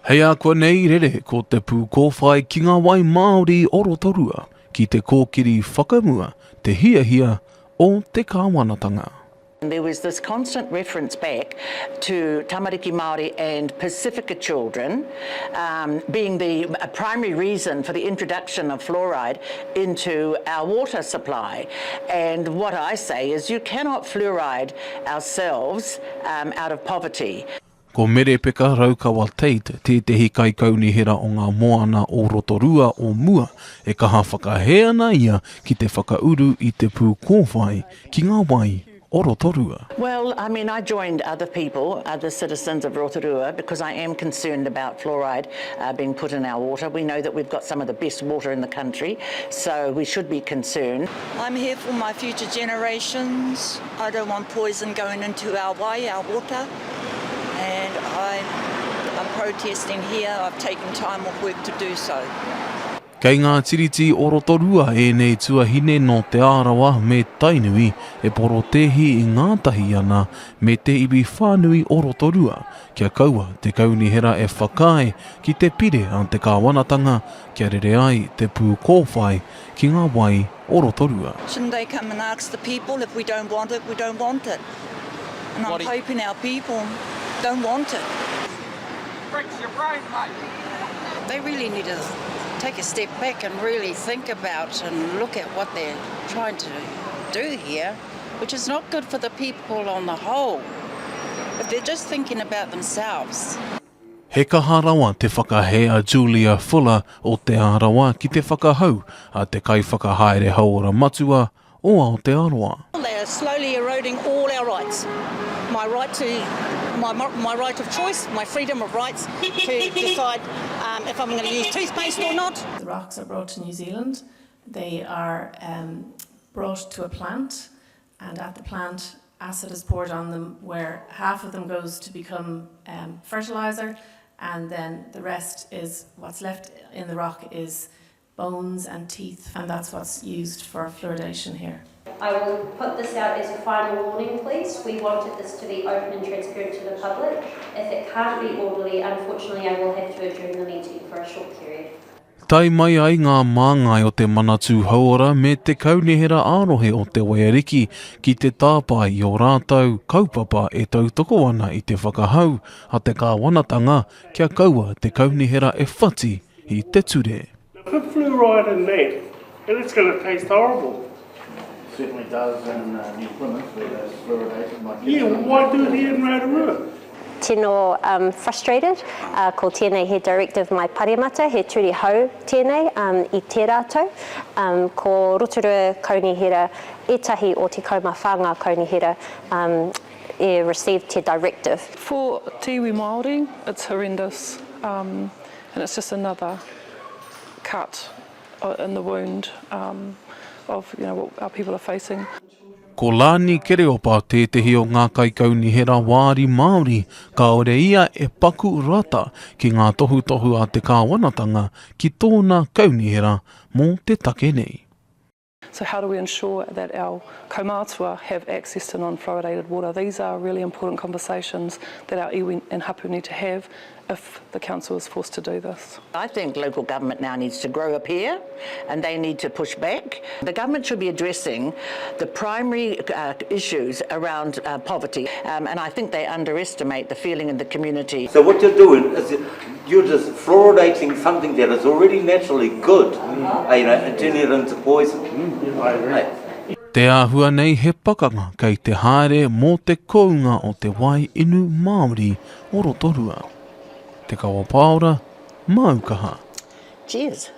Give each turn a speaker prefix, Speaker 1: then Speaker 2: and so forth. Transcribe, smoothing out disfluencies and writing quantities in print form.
Speaker 1: Hei a koe nei rere ko te pūkōwhai ki ngā wai Māori o Rotorua ki te kōkiri whakamua te hiahia o te kāwanatanga.
Speaker 2: There was this constant reference back to tamariki Māori and Pacifica children being the primary reason for the introduction of fluoride into our water supply. And what I say is you cannot fluoride ourselves out of poverty.
Speaker 1: Ko mere peka raukawa teite tētehi kaikaunihera o ngā moana o Rotorua o mua e kaha whakahea ana ia ki te whakauru i te pūkōwhai ki ngā wai o Rotorua.
Speaker 2: Well, I mean, I joined other people, other citizens of Rotorua, because I am concerned about fluoride being put in our water. We know that we've got some of the best water in the country, so we should be concerned.
Speaker 3: I'm here for my future generations. I don't want poison going into our wai, our water. And I'm protesting here. I've taken time off work to do so.
Speaker 1: Kei ngā tiriti o Rotorua e nei tuahine no te arawa me tainui e porotehi i ngātahi ana me te iwi whānui o Rotorua. Kia kaua te kaunihera e whakae ki te pire an te kāwanatanga kia rere ai te pūkōwhai ki ngā wai o Rotorua.
Speaker 3: Shouldn't they come and ask the people if we don't want it, we don't want it? And I'm hoping our people don't want it.
Speaker 4: Breaks your brain, mate.
Speaker 5: They really need to take a step back and really think about and look at what they're trying to do here, which is not good for the people on the whole, if they're just thinking about themselves.
Speaker 1: He kaha rawa te whakahea Julia Fuller o te arawa ki te whakahau a te kai whakahaere haora matua o Aotearoa.
Speaker 6: They are slowly eroding all our rights. My right to my right of choice, my freedom of rights to decide if I'm going to use toothpaste or not.
Speaker 7: The rocks are brought to New Zealand. They are brought to a plant, and at the plant acid is poured on them where half of them goes to become fertilizer, and then the rest is what's left in the rock is bones and teeth, and that's what's used for fluoridation here.
Speaker 8: I will put this out as a final warning, please. We wanted this to be open and transparent to the public. If it can't be orderly, unfortunately, I will have to adjourn the meeting for a short period.
Speaker 1: Tai mai ai ngā māngai o te manatū hauora me te kaunihera ārohe o te waiariki ki te tāpai i o rātou kaupapa e tautoko ana i te whakahau a te kāwanatanga kia kaua te kaunihera e whati i te ture.
Speaker 9: Put fluoride in that, and it's going to taste horrible.
Speaker 10: Certainly does in New Plymouth, where there's fluoridation.
Speaker 9: Yeah, well, why do it here in Rotorua?
Speaker 11: Tino frustrated, ko tēnei he directive mai parimata, he turi hau tēnei I tē rātou. Ko Rotorua kaunihera, etahi o te kaumawhanga kaunihera e received te directive.
Speaker 12: For tiwi Māori, it's horrendous, and it's just another cut in the wound of what our people are facing.
Speaker 1: Ko Lani Kereopa tētehi o ngā kaikaunihera wāri Māori, kaore ia e paku rata ki ngā tohu a te kāwanatanga ki tōna kaunihera mō te take nei.
Speaker 12: So how do we ensure that our kaumātua have access to non-fluoridated water? These are really important conversations that our iwi and hapu need to have if the council is forced to do this.
Speaker 2: I think local government now needs to grow up here and they need to push back. The government should be addressing the primary issues around poverty, and I think they underestimate the feeling in the community.
Speaker 10: So what you're doing is you're just fluoridating something that is already naturally good, and turning it into poison.
Speaker 9: I agree.
Speaker 1: Te āhua nei he pakanga kei te haere mō te kounga o te wai inu Māori o Rotorua. Te Kawa Paora, Aukaha.
Speaker 2: Cheers.